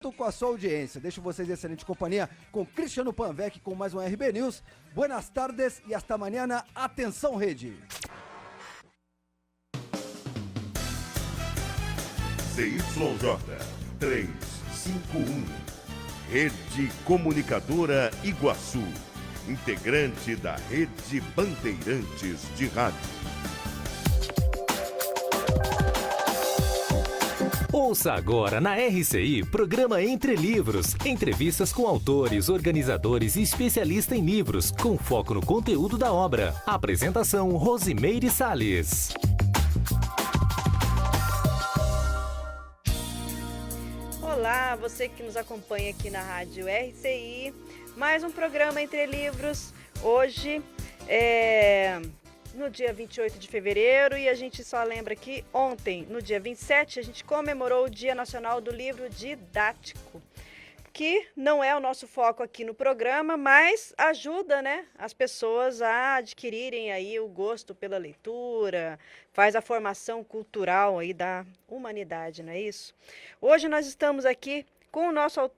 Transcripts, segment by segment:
Com a sua audiência. Deixo vocês em excelente companhia com Cristiano Panvec com mais um RB News. Buenas tardes e hasta mañana. Atenção, rede. CYJ 351. Rede Comunicadora Iguaçu. Integrante da Rede Bandeirantes de Rádio. Ouça agora na RCI, programa Entre Livros. Entrevistas com autores, organizadores e especialistas em livros, com foco no conteúdo da obra. Apresentação, Rosimeire Salles. Olá, você que nos acompanha aqui na Rádio RCI. Mais um programa Entre Livros. Hoje no dia 28 de fevereiro, e a gente só lembra que ontem, no dia 27, a gente comemorou o Dia Nacional do Livro Didático, que não é o nosso foco aqui no programa, mas ajuda, né, as pessoas a adquirirem aí o gosto pela leitura, faz a formação cultural aí da humanidade, não é isso? Hoje nós estamos aqui com o nosso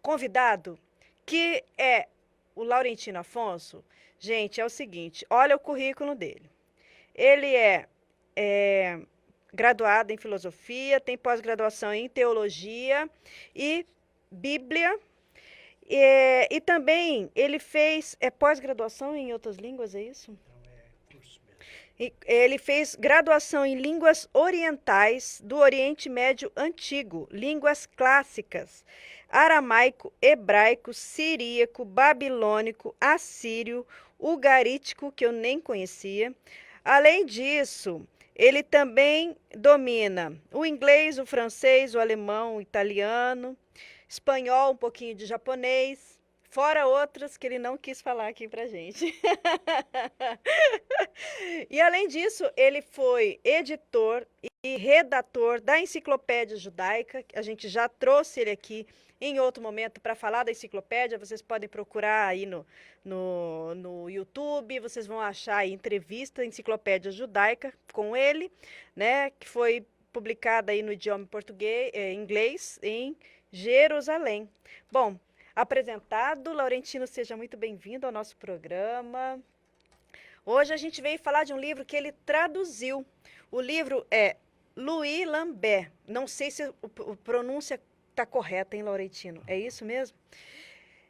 convidado, que é o Laurentino Afonso. Gente, é o seguinte, olha o currículo dele. Ele é graduado em filosofia, tem pós-graduação em teologia e Bíblia, e também ele fez pós-graduação em outras línguas, é isso? Então é curso mesmo. Ele fez graduação em línguas orientais do Oriente Médio Antigo, línguas clássicas, aramaico, hebraico, siríaco, babilônico, assírio, ugarítico, que eu nem conhecia. Além disso, ele também domina o inglês, o francês, o alemão, o italiano, espanhol, um pouquinho de japonês, fora outras que ele não quis falar aqui pra gente. E além disso, ele foi editor e redator da Enciclopédia Judaica. A gente já trouxe ele aqui em outro momento para falar da enciclopédia. Vocês podem procurar aí no YouTube, vocês vão achar aí entrevista Enciclopédia Judaica com ele, né, que foi publicada aí no idioma português, inglês, em Jerusalém. Bom, apresentado, Laurentino, seja muito bem-vindo ao nosso programa. Hoje a gente veio falar de um livro que ele traduziu. O livro é Louis Lambert. Não sei se a pronúncia está correta, hein, Laurentino? É isso mesmo?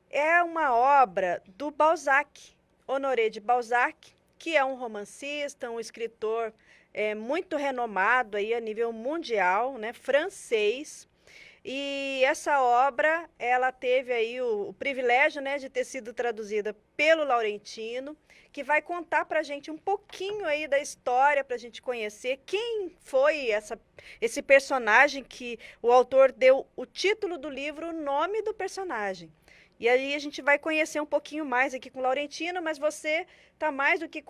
É uma obra do Balzac, Honoré de Balzac, que é um romancista, um escritor muito renomado aí a nível mundial, né, francês. E essa obra, ela teve aí o privilégio, né, de ter sido traduzida pelo Laurentino, que vai contar para a gente um pouquinho aí da história, para a gente conhecer quem foi esse personagem que o autor deu o título do livro, o nome do personagem. E aí a gente vai conhecer um pouquinho mais aqui com o Laurentino, mas você está mais do que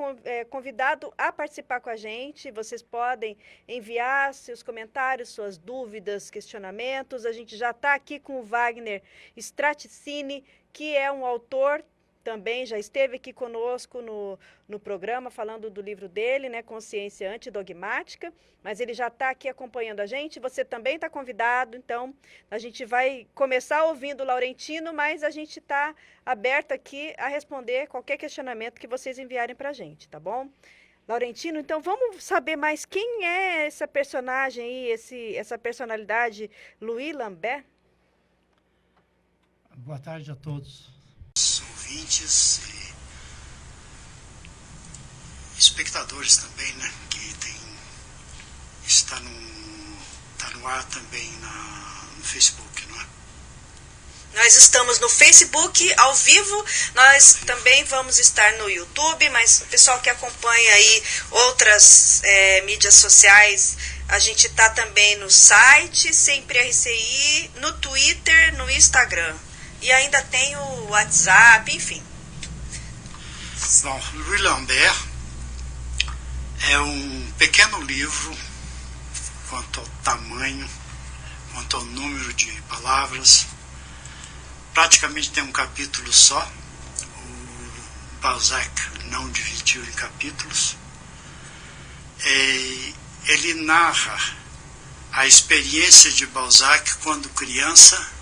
convidado a participar com a gente. Vocês podem enviar seus comentários, suas dúvidas, questionamentos. A gente já está aqui com o Wagner Straticini, que é um autor, também já esteve aqui conosco no programa, falando do livro dele, né, Consciência Antidogmática, mas ele já está aqui acompanhando a gente. Você também está convidado, então a gente vai começar ouvindo o Laurentino, mas a gente está aberto aqui a responder qualquer questionamento que vocês enviarem para a gente, tá bom? Laurentino, então vamos saber mais quem é essa personagem aí, essa personalidade, Louis Lambert? Boa tarde a todos. Ouvintes e espectadores também, né, que está no ar também no Facebook, não é? Nós estamos no Facebook ao vivo, nós também vamos estar no YouTube, mas o pessoal que acompanha aí outras mídias sociais, a gente está também no site, Sempre RCI, no Twitter, no Instagram. E ainda tem o WhatsApp, enfim. Bom, Louis Lambert é um pequeno livro quanto ao tamanho, quanto ao número de palavras. Praticamente tem um capítulo só. O Balzac não dividiu em capítulos. Ele narra a experiência de Balzac quando criança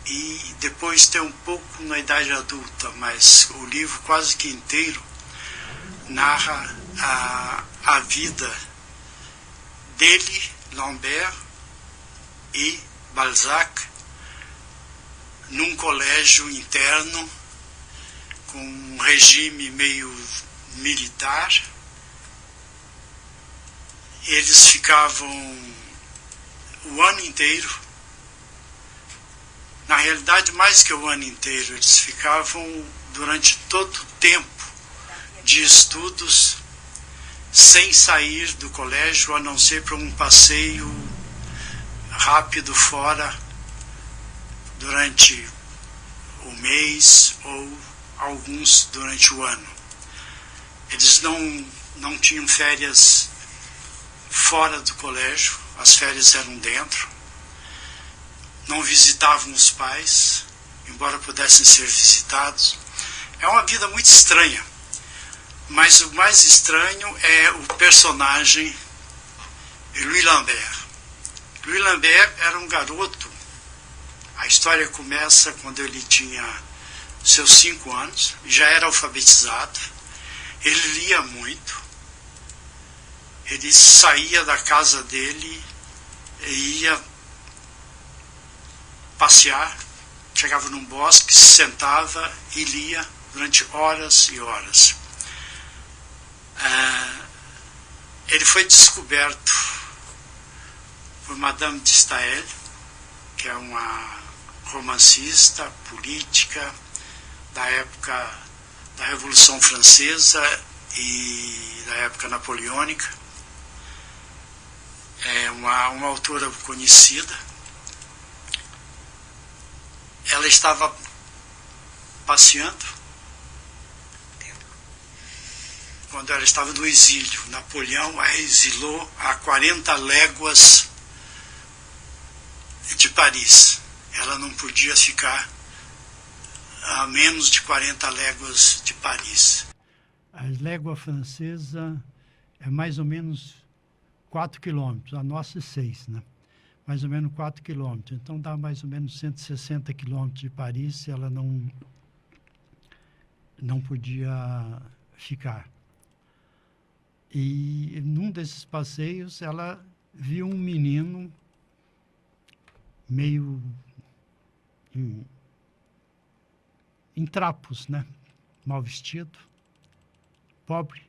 e depois ter um pouco na idade adulta, mas o livro quase que inteiro narra a vida dele, Lambert e Balzac, num colégio interno com um regime meio militar. Eles ficavam o ano inteiro, na realidade mais que o ano inteiro, eles ficavam durante todo o tempo de estudos sem sair do colégio, a não ser para um passeio rápido fora durante o mês ou alguns durante o ano. Eles não tinham férias fora do colégio, as férias eram dentro. Não visitavam os pais, embora pudessem ser visitados. É uma vida muito estranha, mas o mais estranho é o personagem Louis Lambert. Louis Lambert era um garoto. A história começa quando ele tinha seus 5 anos, já era alfabetizado, ele lia muito, ele saía da casa dele e ia passear, chegava num bosque, se sentava e lia durante horas e horas. Ele foi descoberto por Madame de Staël, que é uma romancista política da época da Revolução Francesa e da época napoleônica. É uma autora conhecida. Ela estava passeando quando ela estava no exílio. Napoleão a exilou a 40 léguas de Paris. Ela não podia ficar a menos de 40 léguas de Paris. A légua francesa é mais ou menos 4 quilômetros, a nossa é 6, né? Mais ou menos 4 quilômetros. Então dá mais ou menos 160 quilômetros de Paris, ela não podia ficar. E num desses passeios ela viu um menino meio em trapos, né? Mal vestido, pobre,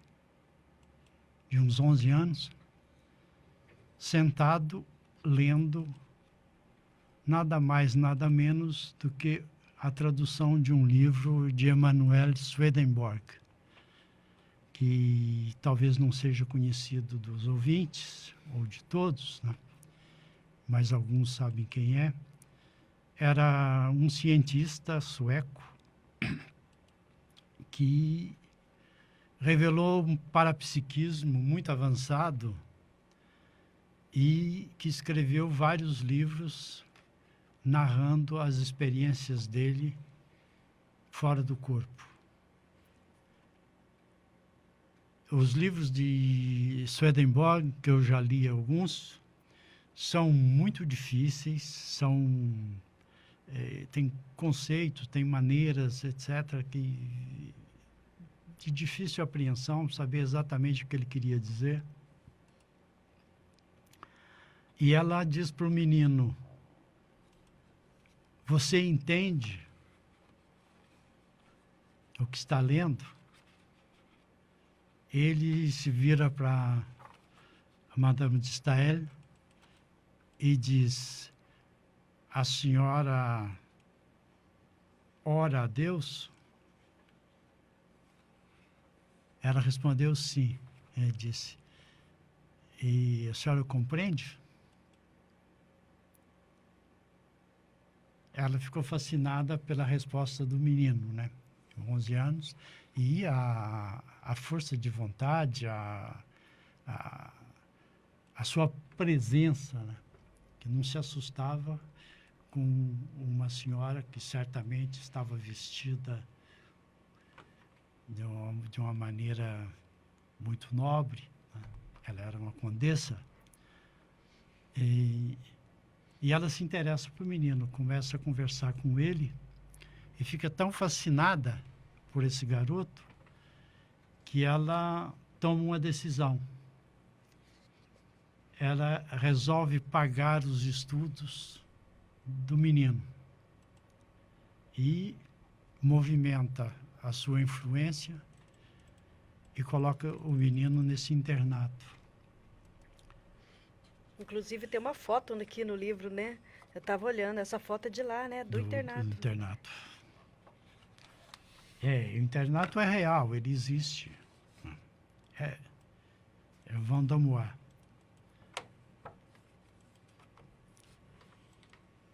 de uns 11 anos, sentado lendo nada mais, nada menos do que a tradução de um livro de Emanuel Swedenborg, que talvez não seja conhecido dos ouvintes, ou de todos, né? Mas alguns sabem quem é. Era um cientista sueco que revelou um parapsiquismo muito avançado e que escreveu vários livros narrando as experiências dele fora do corpo. Os livros de Swedenborg, que eu já li alguns, são muito difíceis, tem conceitos, tem maneiras, etc., de difícil apreensão, saber exatamente o que ele queria dizer. E ela diz para o menino: você entende o que está lendo? Ele se vira para a Madame de Staël e diz: a senhora ora a Deus? Ela respondeu sim. Ele disse: e a senhora compreende? Ela ficou fascinada pela resposta do menino, né? 11 anos, e a força de vontade, a sua presença, né? Que não se assustava com uma senhora que certamente estava vestida de uma maneira muito nobre, né? Ela era uma condessa. E ela se interessa por menino, começa a conversar com ele e fica tão fascinada por esse garoto que ela toma uma decisão. Ela resolve pagar os estudos do menino e movimenta a sua influência e coloca o menino nesse internato. Inclusive tem uma foto aqui no livro, né? Eu estava olhando, essa foto é de lá, né? Do internato. Do internato. O internato é real, ele existe. É Vendomois.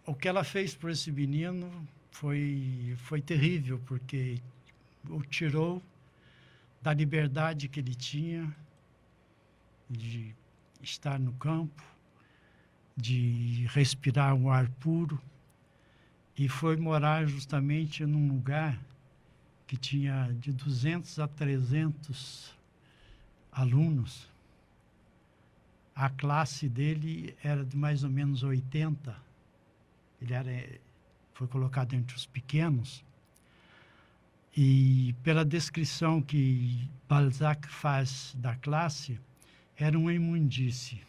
O que ela fez por esse menino foi terrível, porque o tirou da liberdade que ele tinha de estar no campo, de respirar um ar puro, e foi morar justamente num lugar que tinha de 200 a 300 alunos. A classe dele era de mais ou menos 80. Ele foi colocado entre os pequenos. E pela descrição que Balzac faz da classe, era uma imundície.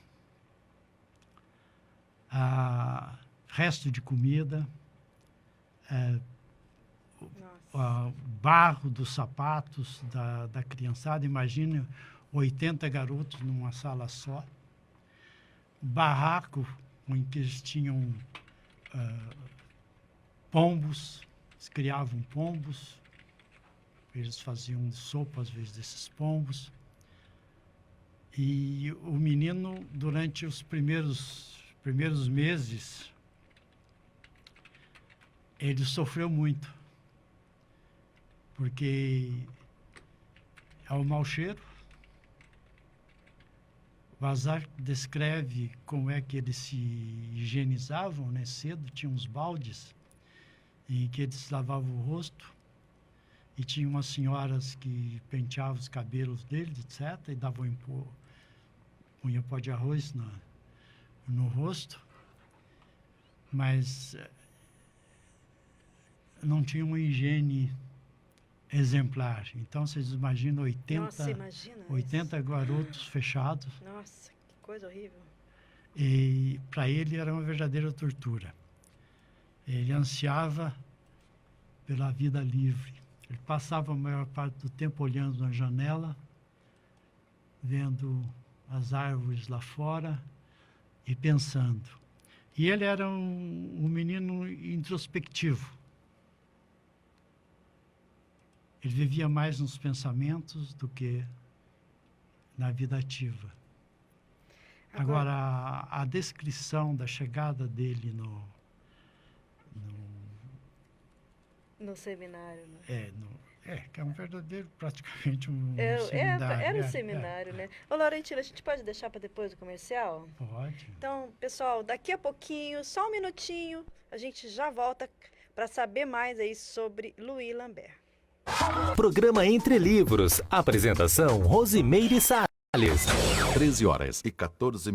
Resto de comida, barro dos sapatos da criançada. Imagina 80 garotos numa sala só. Barraco em que eles tinham pombos, eles criavam pombos, eles faziam sopa às vezes desses pombos. E o menino, durante os primeiros meses, ele sofreu muito, porque é o mau cheiro. Balzac descreve como é que eles se higienizavam, né? Cedo, tinha uns baldes em que eles lavavam o rosto, e tinha umas senhoras que penteavam os cabelos deles, etc., e davam punha pó de arroz no rosto, mas não tinha uma higiene exemplar. Então, vocês imaginam 80 garotos fechados. Nossa, que coisa horrível. E para ele era uma verdadeira tortura. Ele ansiava pela vida livre. Ele passava a maior parte do tempo olhando na janela, vendo as árvores lá fora e pensando. E ele era um menino introspectivo. Ele vivia mais nos pensamentos do que na vida ativa. Agora a descrição da chegada dele no seminário, né? Que é um verdadeiro, praticamente um seminário. Era um seminário, né? Ô, Laurentino, a gente pode deixar para depois do comercial? Pode. Então, pessoal, daqui a pouquinho, só um minutinho, a gente já volta para saber mais aí sobre Louis Lambert. Programa Entre Livros. Apresentação Rosimeire Salles. 13h14.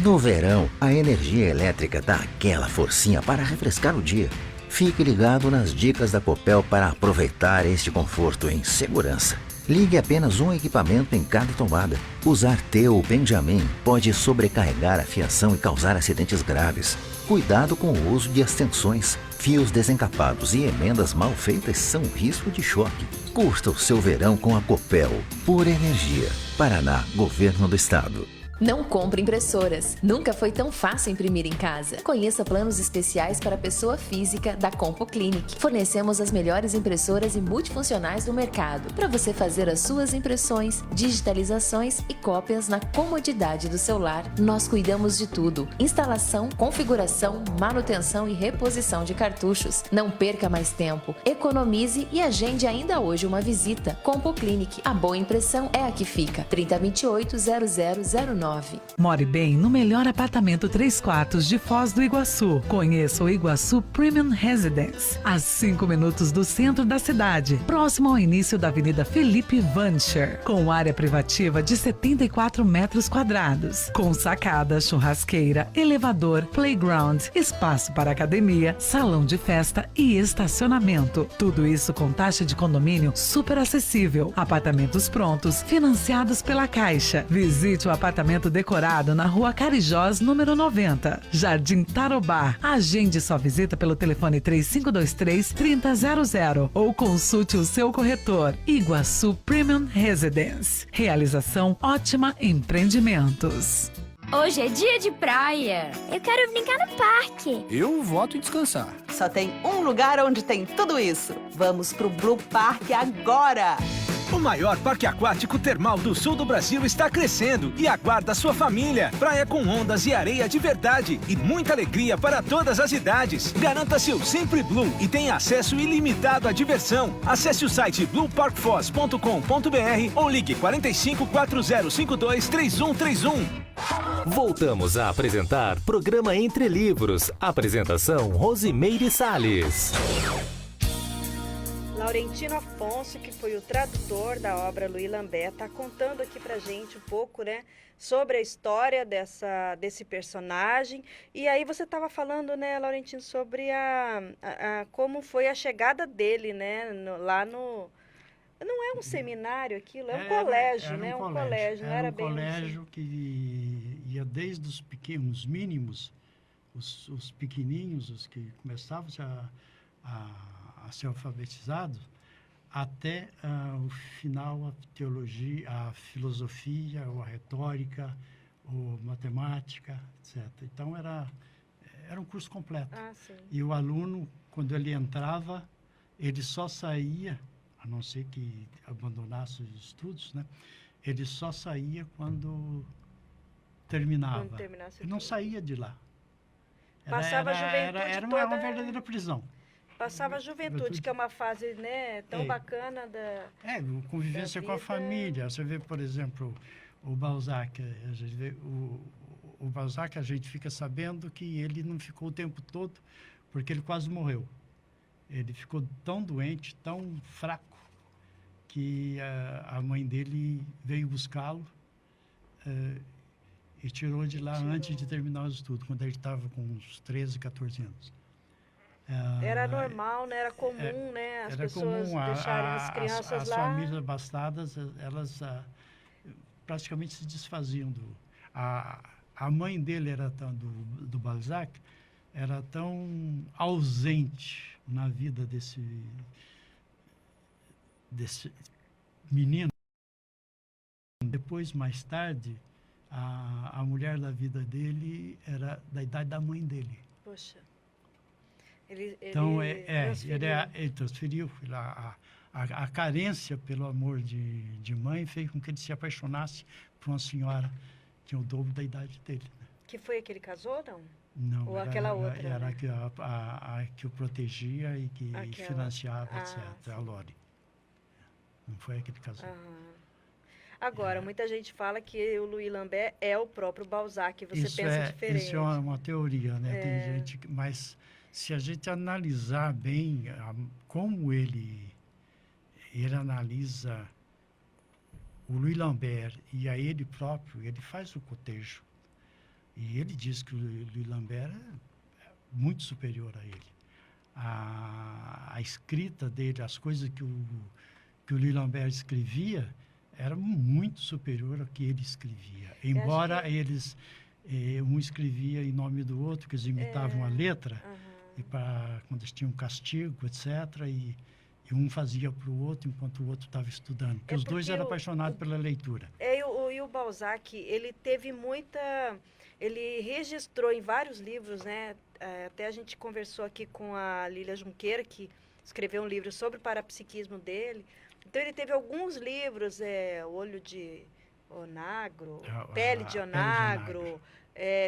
No verão, a energia elétrica dá aquela forcinha para refrescar o dia. Fique ligado nas dicas da Copel para aproveitar este conforto em segurança. Ligue apenas um equipamento em cada tomada. Usar T ou Benjamin pode sobrecarregar a fiação e causar acidentes graves. Cuidado com o uso de extensões. Fios desencapados e emendas mal feitas são risco de choque. Curta o seu verão com a Copel. Por Energia. Paraná, Governo do Estado. Não compre impressoras. Nunca foi tão fácil imprimir em casa. Conheça planos especiais para pessoa física da Compo Clinic. Fornecemos as melhores impressoras e multifuncionais do mercado para você fazer as suas impressões, digitalizações e cópias na comodidade do seu lar. Nós cuidamos de tudo: instalação, configuração, manutenção e reposição de cartuchos. Não perca mais tempo. Economize e agende ainda hoje uma visita. Compo Clinic. A boa impressão é a que fica. 3028-0009 999. More bem no melhor apartamento 3 quartos de Foz do Iguaçu. Conheça o Iguaçu Premium Residence, a 5 minutos do centro da cidade, próximo ao início da Avenida Felipe Vancher, com área privativa de 74 metros quadrados, com sacada, churrasqueira, elevador, playground, espaço para academia, salão de festa e estacionamento. Tudo isso com taxa de condomínio super acessível. Apartamentos prontos, financiados pela Caixa. Visite o apartamento decorado na Rua Carijós, número 90, Jardim Tarobá. Agende sua visita pelo telefone 3523-3000 ou consulte o seu corretor. Iguaçu Premium Residence. Realização Ótima Empreendimentos. Hoje é dia de praia. Eu quero brincar no parque. Eu voto em descansar. Só tem um lugar onde tem tudo isso. Vamos pro Blue Park agora! O maior parque aquático termal do sul do Brasil está crescendo e aguarda a sua família. Praia com ondas e areia de verdade e muita alegria para todas as idades. Garanta seu Sempre Blue e tenha acesso ilimitado à diversão. Acesse o site blueparkfoz.com.br ou ligue 45 4052 3131. Voltamos a apresentar Programa Entre Livros. Apresentação Rosimeire Salles. Laurentino Afonso, que foi o tradutor da obra Louis Lambert, está contando aqui pra gente um pouco, né, sobre a história desse personagem. E aí você estava falando, né, Laurentino, sobre como foi a chegada dele, né, lá no... Não é um seminário aquilo, é um colégio, né? Um colégio, não era bem... Era um colégio que ia desde os pequenos, mínimos, os pequenininhos, os que começavam a ser alfabetizados, até o final, a teologia, a filosofia, ou a retórica, ou matemática, etc. Então, era um curso completo. Ah, sim. E o aluno, quando ele entrava, ele só saía, a não ser que abandonasse os estudos, né? Ele só saía quando terminava. Quando terminasse ele não tudo. saía de lá. Passava a juventude era toda... uma verdadeira prisão. Passava a juventude, que é uma fase, né, tão bacana da... Convivência com a família. Você vê, por exemplo, o Balzac. A gente vê, o Balzac, a gente fica sabendo que ele não ficou o tempo todo, porque ele quase morreu. Ele ficou tão doente, tão fraco, que a mãe dele veio buscá-lo e tirou de lá antes de terminar os estudos, quando ele estava com uns 13, 14 anos. Era normal, né? Era comum, né? As pessoas deixarem as crianças lá. As famílias abastadas, elas praticamente se desfaziam. A mãe dele era do Balzac, era tão ausente na vida desse menino. Depois, mais tarde, a mulher da vida dele era da idade da mãe dele. Poxa. Ele transferiu. A carência pelo amor de mãe fez com que ele se apaixonasse por uma senhora que tinha o dobro da idade dele. Né? Que foi aquele que casou, não? Não, ou aquela outra? Era né? que o protegia e que financiava, etc. Sim. A Lore. Não foi aquele que casou. Agora, muita gente fala que o Louis Lambert é o próprio Balzac. Você pensa diferente. Isso é uma teoria, né? Tem gente mas se a gente analisar bem como ele analisa o Louis Lambert e a ele próprio, ele faz o cotejo. E ele diz que o Louis Lambert é muito superior a ele. A escrita dele, as coisas que o Louis Lambert escrevia, era muito superior ao que ele escrevia. Embora um escrevia em nome do outro, que eles imitavam a letra, e quando eles tinham castigo, etc., e um fazia para o outro enquanto o outro estava estudando. Porque os dois eram apaixonados pela leitura. E o Balzac, ele teve muita... Ele registrou em vários livros, né? Até a gente conversou aqui com a Lília Junqueira, que escreveu um livro sobre o parapsiquismo dele. Então, ele teve alguns livros, Olho de Onagro, Pele de Onagro,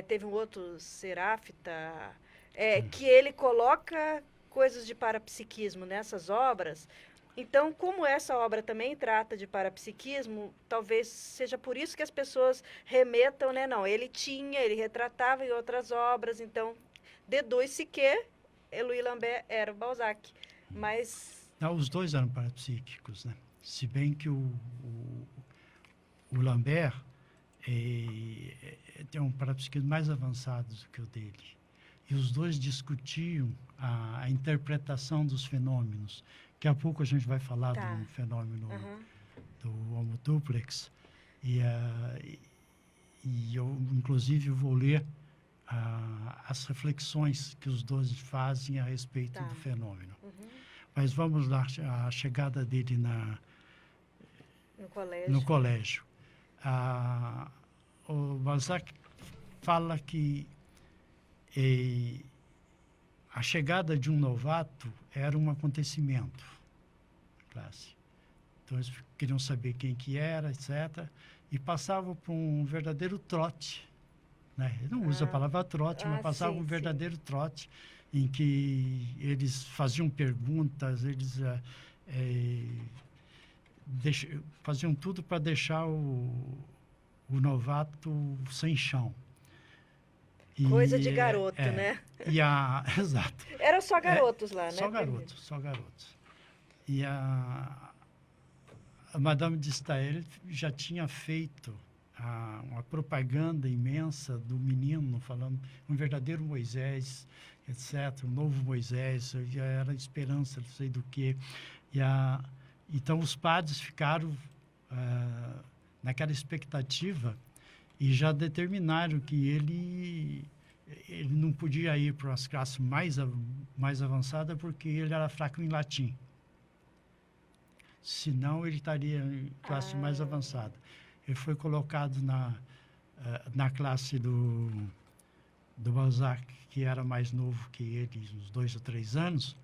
teve um outro, Seráfita, que ele coloca coisas de parapsiquismo nessas obras Então, como essa obra também trata de parapsiquismo, talvez seja por isso que as pessoas remetam, né? Não, ele retratava em outras obras, então deduz-se que Louis Lambert era o Balzac. Mas... Não, os dois eram parapsíquicos, né? Se bem que o Lambert tem um parapsiquismo mais avançado do que o dele. E os dois discutiam a interpretação dos fenômenos. Daqui a pouco a gente vai falar do fenômeno do Homo duplex. E eu, inclusive, vou ler as reflexões que os dois fazem a respeito do fenômeno. Mas vamos lá, a chegada dele no colégio. O Balzac fala que a chegada de um novato era um acontecimento na classe. Então, eles queriam saber quem que era, etc. E passavam por um verdadeiro trote. Né? Ele não usa a palavra trote, mas passava um verdadeiro trote, em que eles faziam perguntas, eles faziam tudo para deixar o novato sem chão. Coisa de garoto, né? Exato. Eram só garotos lá, né? Só garotos. E a Madame de Staël já tinha feito uma propaganda imensa do menino, falando um verdadeiro Moisés, etc., um novo Moisés, já era esperança, não sei do quê. Então, os padres ficaram naquela expectativa e já determinaram que ele não podia ir para as classes mais avançadas porque ele era fraco em latim. Senão, ele estaria em classe mais avançada. Ele foi colocado na classe do Balzac, que era mais novo que ele, uns 2 ou 3 anos,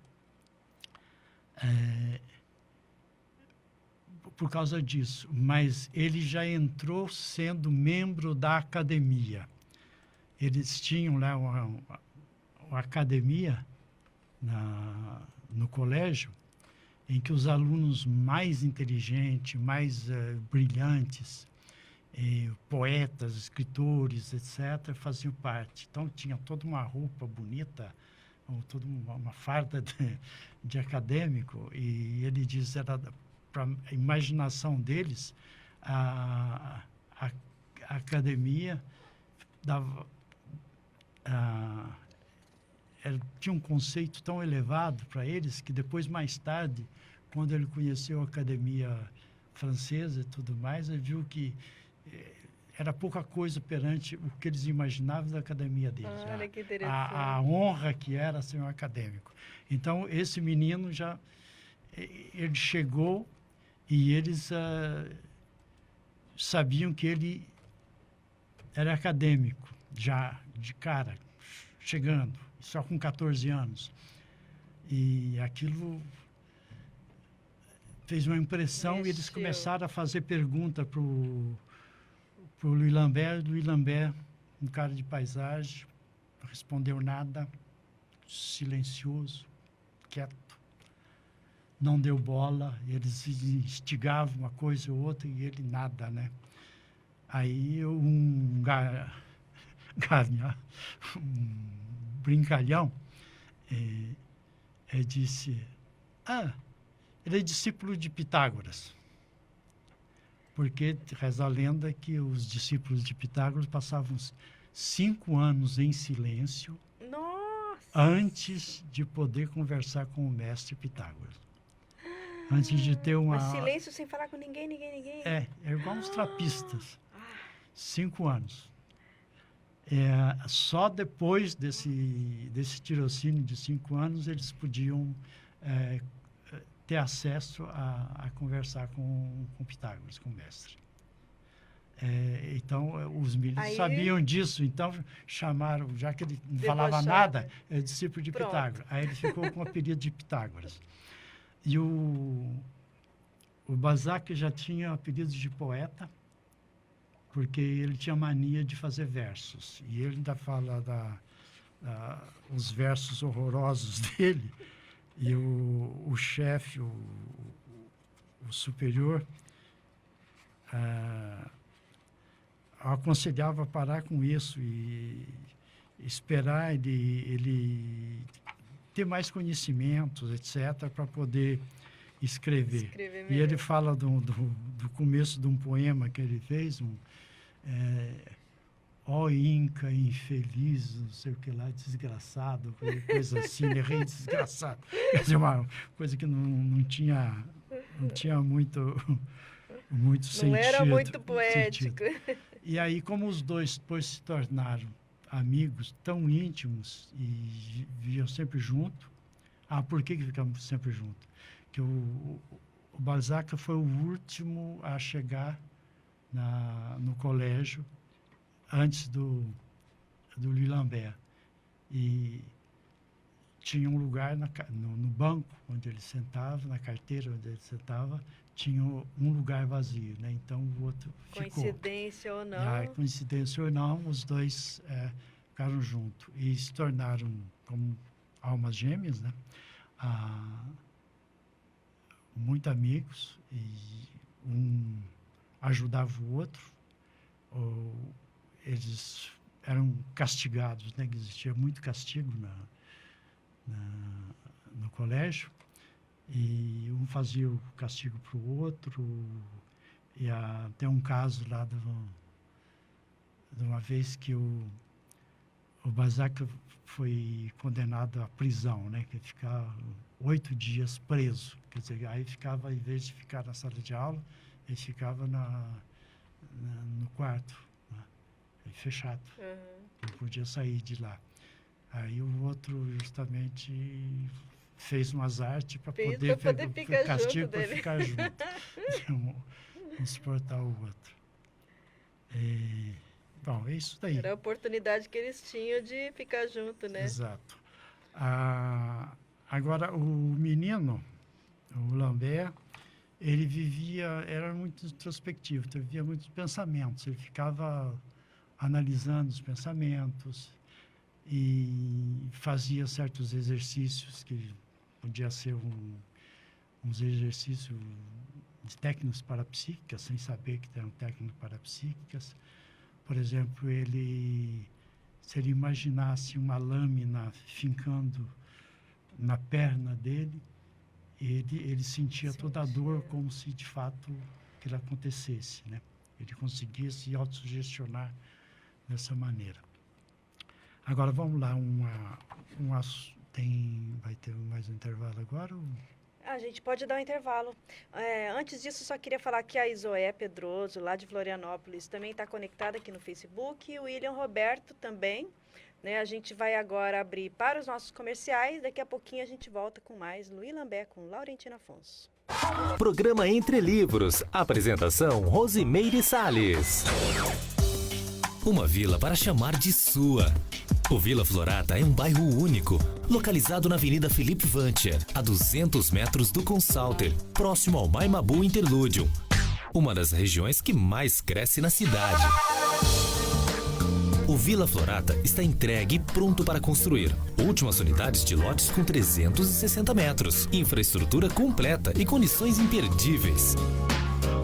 por causa disso. Mas ele já entrou sendo membro da academia. Eles tinham lá uma academia no colégio, em que os alunos mais inteligentes, mais brilhantes, poetas, escritores, etc., faziam parte. Então, tinha toda uma roupa bonita, toda uma farda de acadêmico, e ele diz era para a imaginação deles, a academia tinha um conceito tão elevado para eles que depois, mais tarde, quando ele conheceu a academia francesa e tudo mais, ele viu que era pouca coisa perante o que eles imaginavam da academia deles. Olha que interessante. A honra que era ser um acadêmico. Então, esse menino ele chegou e eles sabiam que ele era acadêmico, já de cara, chegando, só com 14 anos. E aquilo fez uma impressão e eles começaram a fazer pergunta para o Louis Lambert. Louis Lambert, um cara de paisagem, não respondeu nada, silencioso, quieto. Não deu bola, eles instigavam uma coisa ou outra e ele nada, né? Aí um brincalhão disse, ele é discípulo de Pitágoras. Porque reza a lenda que os discípulos de Pitágoras passavam 5 anos em silêncio antes de poder conversar com o mestre Pitágoras. Antes de ter uma... Mas silêncio sem falar com ninguém. É igual os trapistas. 5 anos. Só depois desse tirocínio de 5 anos eles podiam ter acesso a conversar com Pitágoras, com o mestre. Então, os meninos sabiam disso, então chamaram, já que ele não falava nada, é discípulo de Pitágoras. Aí ele ficou com o apelido de Pitágoras. E o Balzac já tinha apelido de poeta, porque ele tinha mania de fazer versos. E ele ainda fala os versos horrorosos dele. E o chefe, o o superior aconselhava parar com isso e esperar ele ter mais conhecimentos, etc., para poder escrever. E ele fala do começo de um poema que ele fez, ó Inca infeliz, não sei o que lá, desgraçado, coisa assim, rei desgraçado. Quer dizer, uma coisa que não tinha muito sentido. Não era muito poético. E aí, como os dois depois se tornaram amigos tão íntimos e viviam sempre junto. Por que ficamos sempre juntos? Que o Balzac foi o último a chegar no colégio antes do Louis Lambert. E tinha um lugar no banco onde ele sentava, na carteira onde ele sentava, tinha um lugar vazio, né? Então o outro coincidência ficou. Ou não. Coincidência ou não, os dois ficaram juntos e se tornaram como almas gêmeas, né? Muito amigos, e um ajudava o outro. Eles eram castigados, né? Existia muito castigo no colégio, e um fazia o castigo para o outro. E tem um caso lá de uma vez que o Balzac foi condenado à prisão, né? Que ficava 8 dias preso. Quer dizer, aí ficava, em vez de ficar na sala de aula, ele ficava no quarto, né? Fechado. Não podia sair de lá. Aí o outro justamente fez umas artes para poder ficar castigo junto para dele. ficar junto. Não suportar o outro. Bom, é isso daí. Era a oportunidade que eles tinham de ficar junto, né? Exato. Agora, o menino, o Lambert, ele era muito introspectivo, vivia muitos pensamentos. Ele ficava analisando os pensamentos e fazia certos exercícios que podia ser uns exercícios de técnicas parapsíquicas, sem saber que eram técnicas parapsíquicas. Por exemplo, se ele imaginasse uma lâmina fincando na perna dele, ele sentia toda a dor como se de fato aquilo acontecesse, né? Ele conseguia se autossugestionar dessa maneira. Agora vamos lá, vai ter mais um intervalo agora? A gente pode dar um intervalo. Antes disso, só queria falar que a Isoé Pedroso, lá de Florianópolis, também está conectada aqui no Facebook, e o William Roberto também. Né? A gente vai agora abrir para os nossos comerciais, daqui a pouquinho a gente volta com mais Louis Lambert com Laurentina Afonso. Programa Entre Livros. Apresentação Rosimeire Salles. Uma vila para chamar de sua. O Vila Florata é um bairro único, localizado na Avenida Felipe Vantier, a 200 metros do Consalter, próximo ao Maimabu Interlúdio, uma das regiões que mais cresce na cidade. O Vila Florata está entregue e pronto para construir. Últimas unidades de lotes com 360 metros, infraestrutura completa e condições imperdíveis.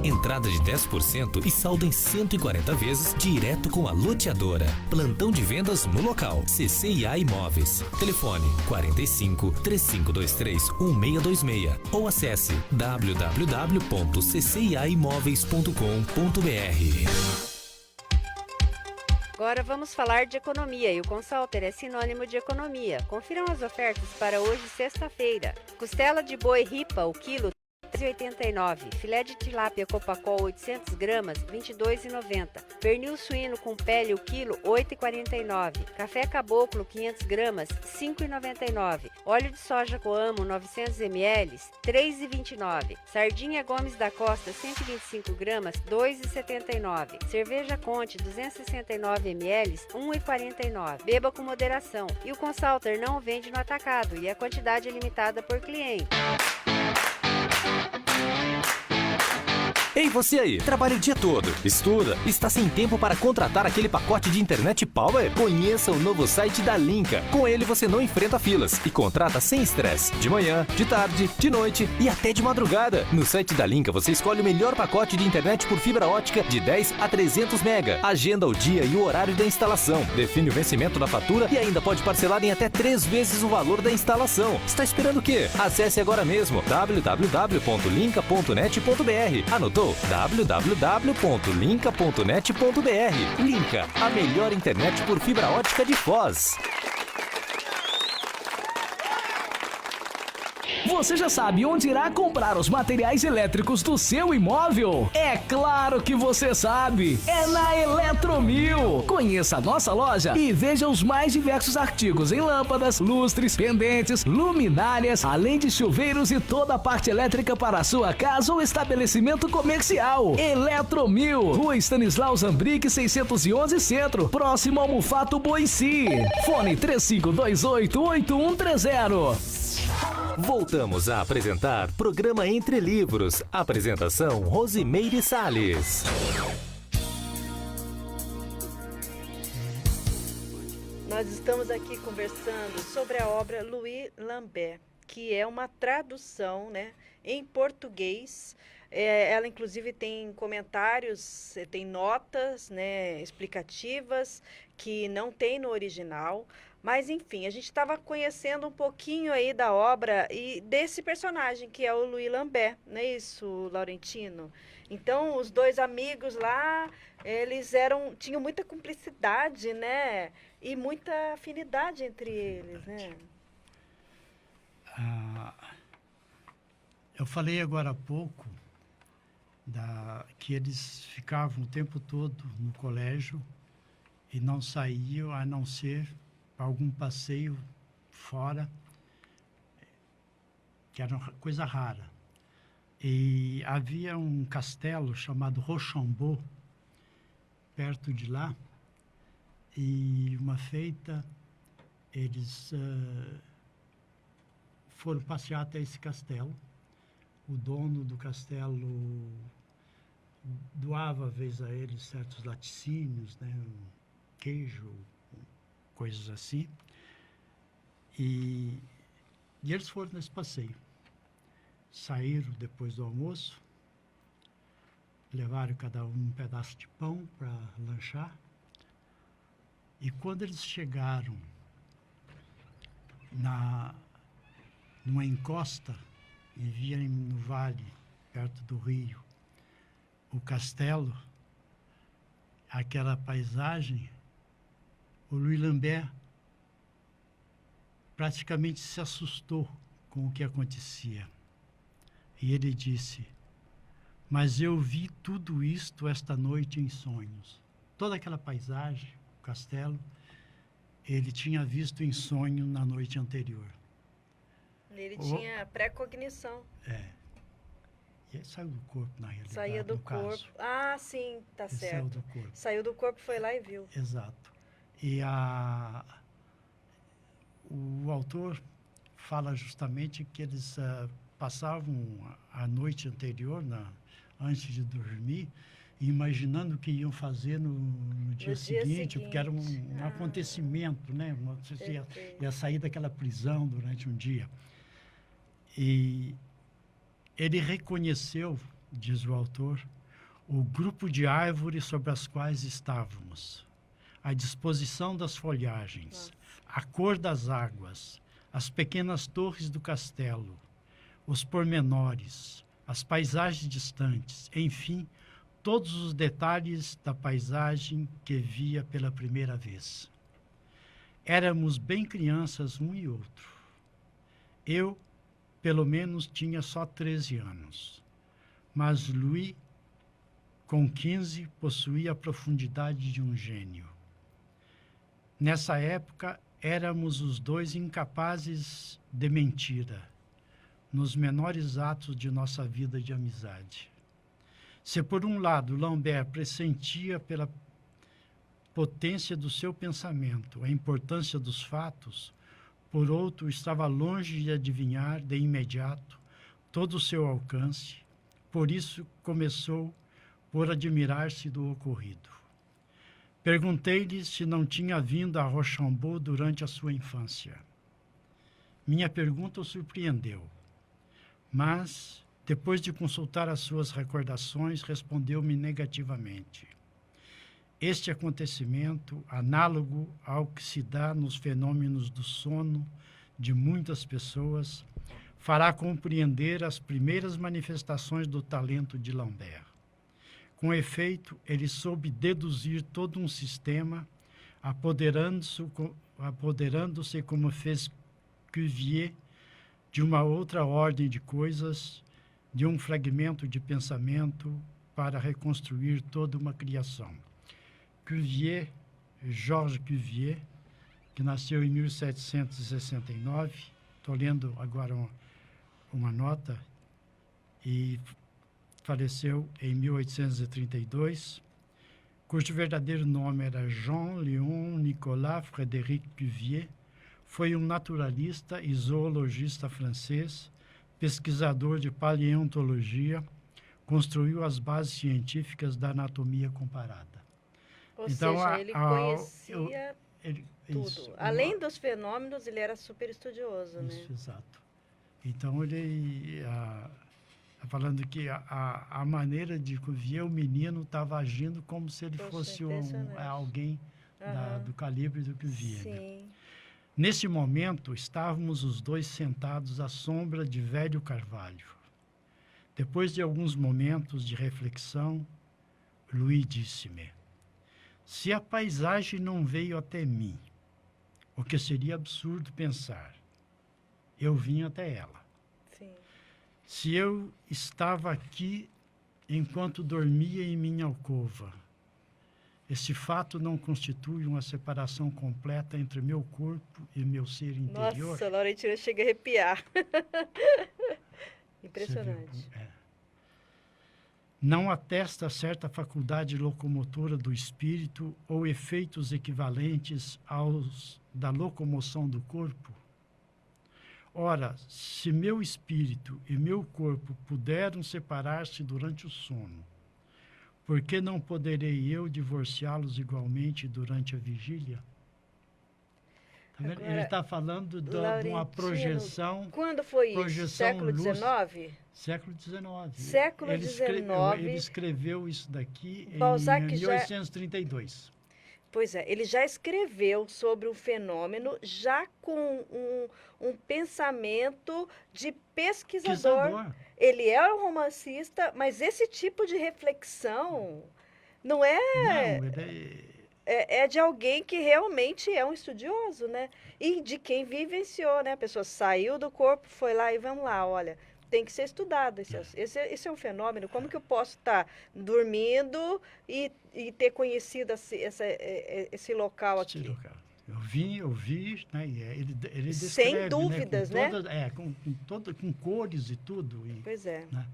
Entrada de 10% e saldo em 140 vezes direto com a loteadora. Plantão de vendas no local. CCIA Imóveis. Telefone 45 3523 1626 ou acesse www.cciaimoveis.com.br. Agora vamos falar de economia, e o Consalter é sinônimo de economia. Confiram as ofertas para hoje, sexta-feira. Costela de boi ripa, o quilo, R$ 13,89. Filé de tilápia Copacol 800 gramas, R$ 22,90. Pernil suíno com pele, o quilo, R$ 8,49. Café caboclo 500 gramas, R$ 5,99. Óleo de soja Coamo 900 ml, R$ 3,29. Sardinha Gomes da Costa 125 gramas, R$ 2,79. Cerveja Conte 269 ml, R$ 1,49. Beba com moderação. E o Consalter não vende no atacado e a quantidade é limitada por cliente. Ei, você aí, trabalha o dia todo, estuda, está sem tempo para contratar aquele pacote de internet Power? Conheça o novo site da Linka. Com ele você não enfrenta filas e contrata sem estresse. De manhã, de tarde, de noite e até de madrugada. No site da Linka você escolhe o melhor pacote de internet por fibra ótica de 10 a 300 mega. Agenda o dia e o horário da instalação. Define o vencimento da fatura e ainda pode parcelar em até 3 vezes o valor da instalação. Está esperando o quê? Acesse agora mesmo www.linka.net.br. Anotou? www.linka.net.br. Linka, a melhor internet por fibra ótica de Foz. Você já sabe onde irá comprar os materiais elétricos do seu imóvel? É claro que você sabe! É na Eletromil! Conheça a nossa loja e veja os mais diversos artigos em lâmpadas, lustres, pendentes, luminárias, além de chuveiros e toda a parte elétrica para a sua casa ou estabelecimento comercial. Eletromil, Rua Stanislau Zambrick 611 Centro, próximo ao Mufato Boici. Fone 3528-8130. Voltamos a apresentar Programa Entre Livros. Apresentação Rosimeire Salles. Nós estamos aqui conversando sobre a obra Louis Lambert, que é uma tradução, né, em português. Ela, inclusive, tem comentários, tem notas, né, explicativas que não tem no original. Mas, enfim, a gente estava conhecendo um pouquinho aí da obra e desse personagem, que é o Louis Lambert, não é isso, Laurentino? Então, os dois amigos lá, eles tinham muita cumplicidade, né? E muita afinidade entre eles, né? Eu falei agora há pouco que eles ficavam o tempo todo no colégio e não saíam a não ser algum passeio fora, que era uma coisa rara. E havia um castelo chamado Rochambeau, perto de lá, e uma feita, eles foram passear até esse castelo. O dono do castelo doava, às vezes, a eles certos laticínios, né, queijo, coisas assim, e eles foram nesse passeio. Saíram depois do almoço, levaram cada um pedaço de pão para lanchar, e quando eles chegaram numa encosta e viram no vale, perto do rio, o castelo, aquela paisagem, o Louis Lambert praticamente se assustou com o que acontecia. E ele disse: mas eu vi tudo isto esta noite em sonhos. Toda aquela paisagem, o castelo, ele tinha visto em sonho na noite anterior. Ele tinha pré-cognição. E ele saiu do corpo, na realidade. Saía do corpo. Caso. Ah, sim, tá Ele certo. saiu do corpo. Saiu do corpo, foi lá e viu. Exato. E o autor fala justamente que eles passavam a noite anterior, antes de dormir, imaginando o que iam fazer no dia seguinte, porque era um acontecimento, né? Você ia sair daquela prisão durante um dia. E ele reconheceu, diz o autor, o grupo de árvores sobre as quais estávamos, a disposição das folhagens, a cor das águas, as pequenas torres do castelo, os pormenores, as paisagens distantes, enfim, todos os detalhes da paisagem que via pela primeira vez. Éramos bem crianças um e outro. Eu, pelo menos, tinha só 13 anos, mas Louis, com 15, possuía a profundidade de um gênio. Nessa época, éramos os dois incapazes de mentira, nos menores atos de nossa vida de amizade. Se, por um lado, Lambert pressentia pela potência do seu pensamento a importância dos fatos, por outro, estava longe de adivinhar de imediato todo o seu alcance, por isso começou por admirar-se do ocorrido. Perguntei-lhe se não tinha vindo a Rochambeau durante a sua infância. Minha pergunta o surpreendeu, mas, depois de consultar as suas recordações, respondeu-me negativamente. Este acontecimento, análogo ao que se dá nos fenômenos do sono de muitas pessoas, fará compreender as primeiras manifestações do talento de Lambert. Com efeito, ele soube deduzir todo um sistema, apoderando-se como fez Cuvier, de uma outra ordem de coisas, de um fragmento de pensamento, para reconstruir toda uma criação. Cuvier, Georges Cuvier, que nasceu em 1769, estou lendo agora uma nota, e faleceu em 1832, cujo verdadeiro nome era Jean-Léon Nicolas Frédéric Cuvier, foi um naturalista e zoologista francês, pesquisador de paleontologia, construiu as bases científicas da anatomia comparada. Ou seja, ele conhecia tudo. Isso, além dos fenômenos, ele era super estudioso, isso, né? Exato. Então, ele... falando que a maneira de Cuvier, o menino estava agindo como se ele fosse alguém do calibre do Cuvier. Sim. Né? Nesse momento, estávamos os dois sentados à sombra de velho carvalho. Depois de alguns momentos de reflexão, Louis disse-me: se a paisagem não veio até mim, o que seria absurdo pensar, eu vim até ela. Sim. Se eu estava aqui enquanto dormia em minha alcova, esse fato não constitui uma separação completa entre meu corpo e meu ser interior? Nossa, Laurentina, chega a arrepiar. Impressionante. Não atesta certa faculdade locomotora do espírito ou efeitos equivalentes aos da locomoção do corpo? Ora, se meu espírito e meu corpo puderam separar-se durante o sono, por que não poderei eu divorciá-los igualmente durante a vigília? Tá vendo? Agora, ele está falando de uma projeção. Quando foi isso? Século XIX? Século XIX. Século XIX. Ele escreveu isso daqui Balzac em 1832. Pois é, ele já escreveu sobre o fenômeno, já com um pensamento de pesquisador. Ele é um romancista, mas esse tipo de reflexão não é... Não, ele é de alguém que realmente é um estudioso, né? E de quem vivenciou, né? A pessoa saiu do corpo, foi lá e vamos lá, olha... Tem que ser estudado. Esse é um fenômeno. Como que eu posso estar dormindo e ter conhecido esse local aqui? Esse local. Eu vi, né? Ele descreve, sem dúvidas, né? Com cores e tudo. Pois é. Né?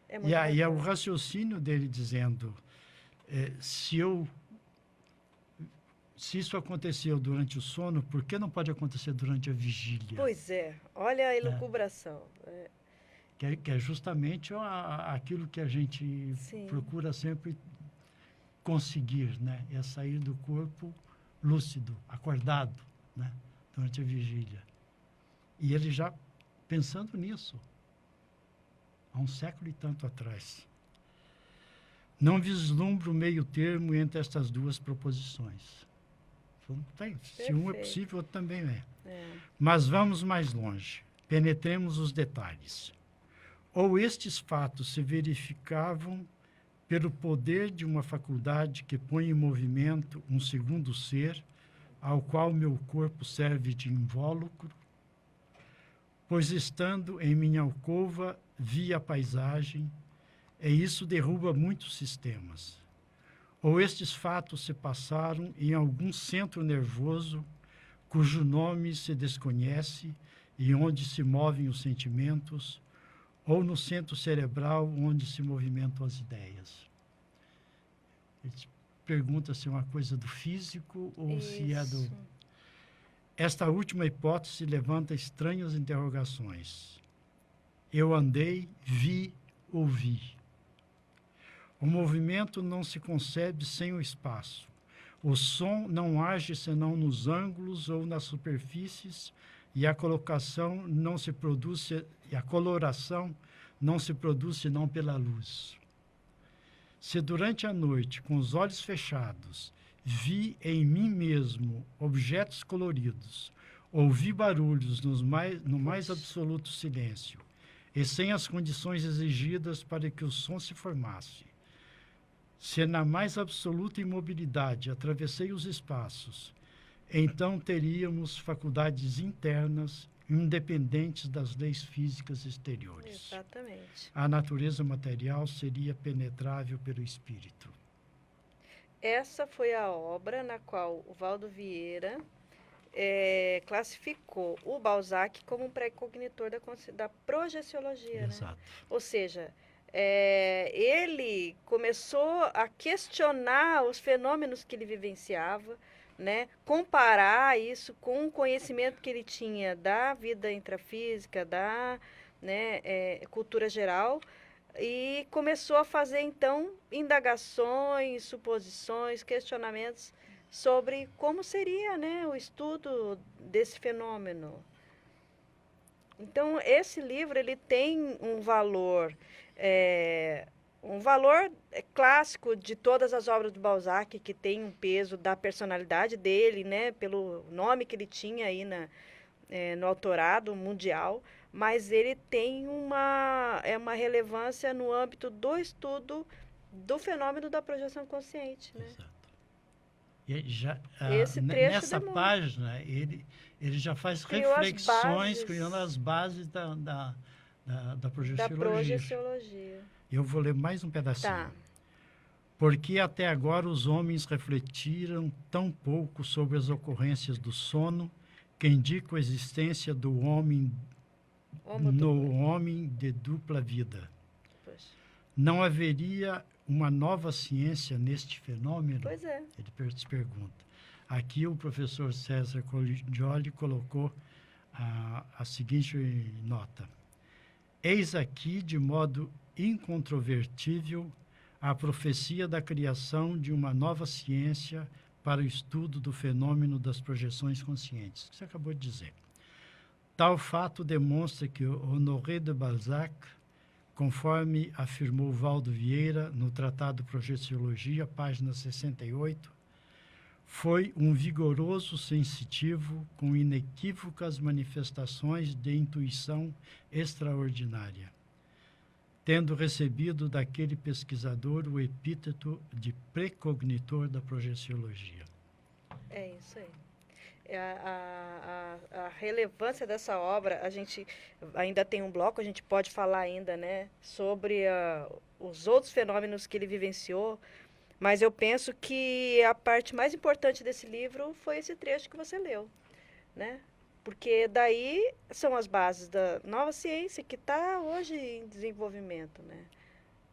É muito e é o raciocínio dele dizendo, se isso aconteceu durante o sono, por que não pode acontecer durante a vigília? Pois é. Olha a elucubração. Que é justamente aquilo que a gente procura sempre conseguir, né? É sair do corpo lúcido, acordado, né? Durante a vigília. E ele já pensando nisso, há um século e tanto atrás. Não vislumbro o meio termo entre estas duas proposições. Se um é possível, outro também é. Mas vamos mais longe. Penetremos os detalhes. Ou estes fatos se verificavam pelo poder de uma faculdade que põe em movimento um segundo ser, ao qual meu corpo serve de invólucro, pois estando em minha alcova, vi a paisagem, e isso derruba muitos sistemas. Ou estes fatos se passaram em algum centro nervoso, cujo nome se desconhece e onde se movem os sentimentos, ou no centro cerebral onde se movimentam as ideias. Ele pergunta se é uma coisa do físico ou se é do... Esta última hipótese levanta estranhas interrogações. Eu andei, vi, ouvi. O movimento não se concebe sem o espaço. O som não age senão nos ângulos ou nas superfícies, e a colocação não se produz, e a coloração não se produz senão pela luz. Se durante a noite, com os olhos fechados, vi em mim mesmo objetos coloridos, ouvi barulhos no mais absoluto silêncio, e sem as condições exigidas para que o som se formasse, se na mais absoluta imobilidade atravessei os espaços, então teríamos faculdades internas independentes das leis físicas exteriores. Exatamente. A natureza material seria penetrável pelo espírito. Essa foi a obra na qual o Valdo Vieira classificou o Balzac como um pré-cognitor da projeciologia. Exato. Né? Ou seja, ele começou a questionar os fenômenos que ele vivenciava, né? Comparar isso com o conhecimento que ele tinha da vida intrafísica, da cultura geral, e começou a fazer, então, indagações, suposições, questionamentos sobre como seria, né, o estudo desse fenômeno. Então, esse livro ele tem um valor clássico de todas as obras do Balzac, que tem um peso da personalidade dele, né, pelo nome que ele tinha aí no autorado mundial, mas ele tem uma relevância no âmbito do estudo do fenômeno da projeção consciente. Né? Exato. E já, esse trecho nessa página, ele já faz reflexões, criando as bases da projeciologia. Eu vou ler mais um pedacinho. Tá. Porque até agora os homens refletiram tão pouco sobre as ocorrências do sono, que indica a existência do homem no homem de dupla vida. Pois. Não haveria uma nova ciência neste fenômeno? Pois é. Ele se pergunta. Aqui o professor César Coligioli colocou a seguinte nota. Eis aqui, de modo incontrovertível, a profecia da criação de uma nova ciência para o estudo do fenômeno das projeções conscientes. Você acabou de dizer. Tal fato demonstra que Honoré de Balzac, conforme afirmou Valdo Vieira no Tratado Projeciologia, página 68, foi um vigoroso sensitivo com inequívocas manifestações de intuição extraordinária, tendo recebido daquele pesquisador o epíteto de precognitor da projeciologia. É isso aí. A relevância dessa obra, a gente ainda tem um bloco, a gente pode falar ainda, né, sobre os outros fenômenos que ele vivenciou, mas eu penso que a parte mais importante desse livro foi esse trecho que você leu, né? Porque daí são as bases da nova ciência que está hoje em desenvolvimento, né?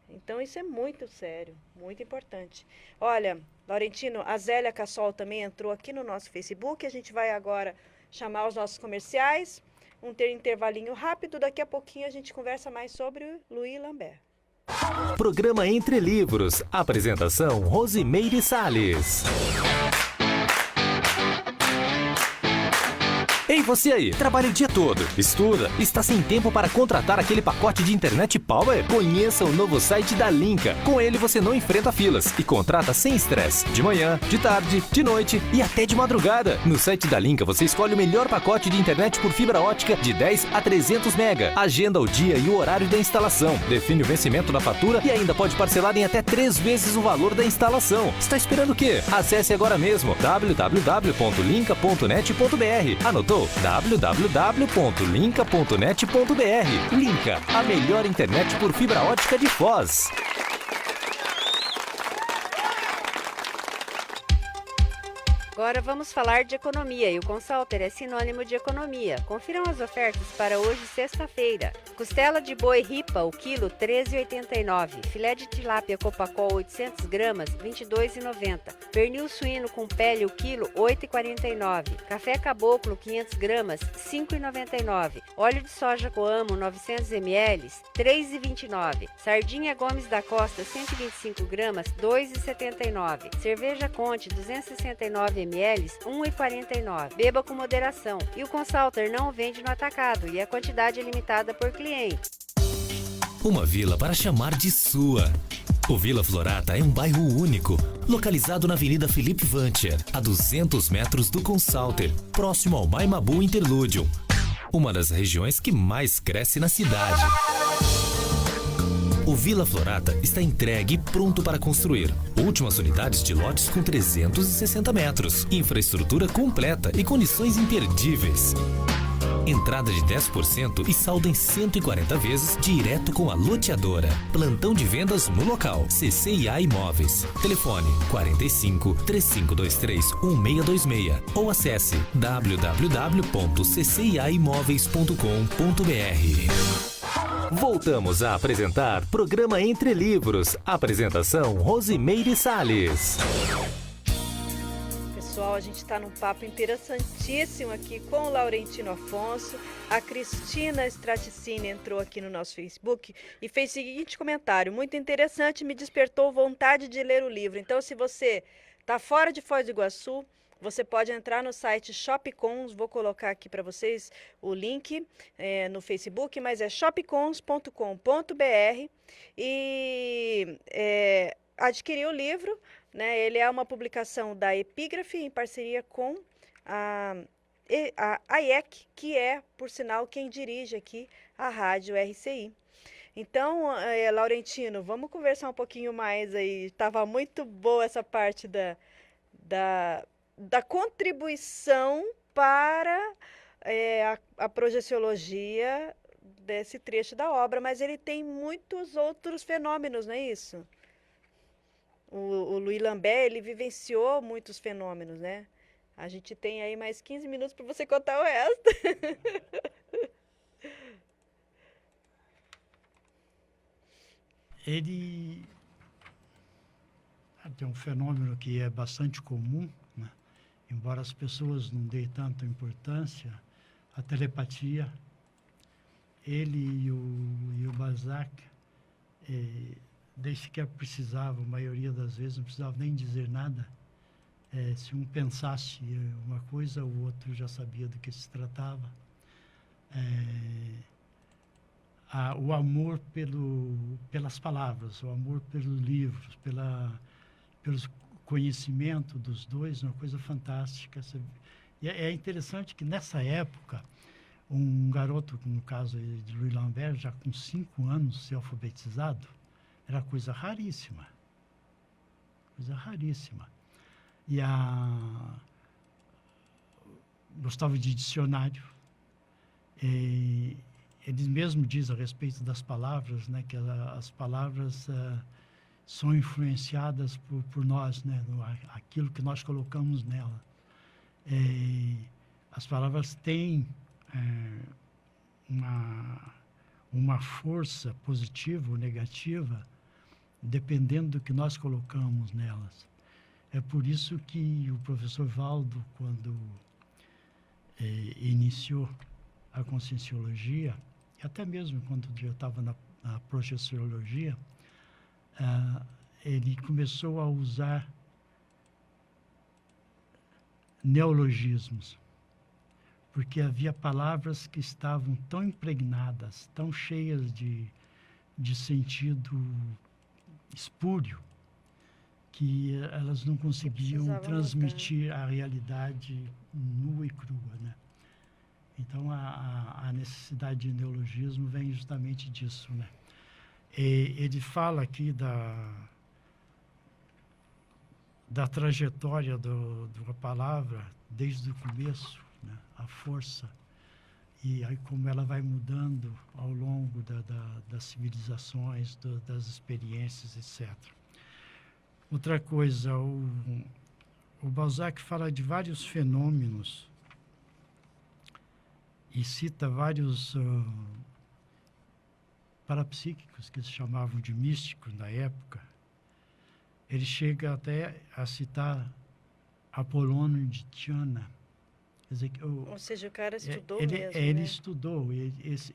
Então isso é muito sério, muito importante. Olha, Laurentino, a Zélia Cassol também entrou aqui no nosso Facebook. A gente vai agora chamar os nossos comerciais, intervalinho rápido. Daqui a pouquinho a gente conversa mais sobre Louis Lambert. Programa Entre Livros. Apresentação Rosimeire Salles. Ei, você aí, trabalha o dia todo, estuda, está sem tempo para contratar aquele pacote de internet Power? Conheça o novo site da Linka. Com ele você não enfrenta filas e contrata sem estresse. De manhã, de tarde, de noite e até de madrugada. No site da Linka você escolhe o melhor pacote de internet por fibra ótica de 10 a 300 mega. Agenda o dia e o horário da instalação. Define o vencimento da fatura e ainda pode parcelar em até 3 vezes o valor da instalação. Está esperando o quê? Acesse agora mesmo www.linka.net.br. Anotou? www.linka.net.br. Linka, a melhor internet por fibra ótica de Foz. Agora vamos falar de economia e o Consalter é sinônimo de economia. Confiram as ofertas para hoje, sexta-feira. Costela de boi ripa, o quilo, R$ 13,89. Filé de tilápia Copacol, 800 gramas, R$ 22,90. Pernil suíno com pele, o quilo, R$ 8,49. Café caboclo, 500 gramas, R$ 5,99. Óleo de soja Coamo, 900 ml, R$ 3,29. Sardinha Gomes da Costa, 125 gramas, R$ 2,79. Cerveja Conte, 269 ml, R$ 1,49. Beba com moderação. E o Consalter não vende no atacado e a quantidade é limitada por cliente. Uma vila para chamar de sua. O Vila Florata é um bairro único, localizado na Avenida Felipe Vancher, a 200 metros do Consalter, próximo ao Maimabu Interludium, uma das regiões que mais cresce na cidade. O Vila Florata está entregue e pronto para construir. Últimas unidades de lotes com 360 metros. Infraestrutura completa e condições imperdíveis. Entrada de 10% e saldo em 140 vezes direto com a loteadora. Plantão de vendas no local. CCIA Imóveis. Telefone 45 3523 1626 ou acesse www.cciaimoveis.com.br. Voltamos a apresentar programa Entre Livros. Apresentação Rosimeire Salles. Pessoal, a gente está num papo interessantíssimo aqui com o Laurentino Afonso. A Cristina Straticini entrou aqui no nosso Facebook e fez o seguinte comentário: muito interessante, me despertou vontade de ler o livro. Então, se você está fora de Foz do Iguaçu, você pode entrar no site Shopcons, vou colocar aqui para vocês o link no Facebook, mas é shopcons.com.br e adquirir o livro, né? Ele é uma publicação da Epígrafe em parceria com a IEC, que é, por sinal, quem dirige aqui a Rádio RCI. Então, Laurentino, vamos conversar um pouquinho mais aí. Estava muito boa essa parte da contribuição para a projeciologia desse trecho da obra, mas ele tem muitos outros fenômenos, não é isso? O Louis Lambert, ele vivenciou muitos fenômenos, né? A gente tem aí mais 15 minutos para você contar o resto. Ele tem um fenômeno que é bastante comum, né? Embora as pessoas não deem tanta importância, a telepatia. Ele e o Balzac, desde que precisava, a maioria das vezes, não precisava nem dizer nada. Se um pensasse uma coisa, o outro já sabia do que se tratava. O amor pelas palavras, o amor pelos livros, pelo conhecimento dos dois, uma coisa fantástica. E é interessante que, nessa época, um garoto, no caso de Louis Lambert, já com 5 anos, ser alfabetizado, era coisa raríssima. Coisa raríssima. E gostava de dicionário. Ele mesmo diz a respeito das palavras, né, que as palavras são influenciadas por nós, né, aquilo que nós colocamos nela. As palavras têm uma força positiva ou negativa, dependendo do que nós colocamos nelas. É por isso que o professor Valdo, quando iniciou a conscienciologia, e até mesmo quando eu estava na projeciologia, ele começou a usar neologismos, porque havia palavras que estavam tão impregnadas, tão cheias de sentido espúrio, que elas não conseguiam transmitir a realidade nua e crua, né? Então, a necessidade de neologismo vem justamente disso, né? Ele fala aqui da trajetória da palavra desde o começo, né? A força, e aí como ela vai mudando ao longo das civilizações, das experiências, etc. Outra coisa, O Balzac fala de vários fenômenos e cita vários parapsíquicos, que se chamavam de místicos na época. Ele chega até a citar Apolônio de Tiana. Quer dizer, ou seja, o cara estudou ele, mesmo, ele né? estudou.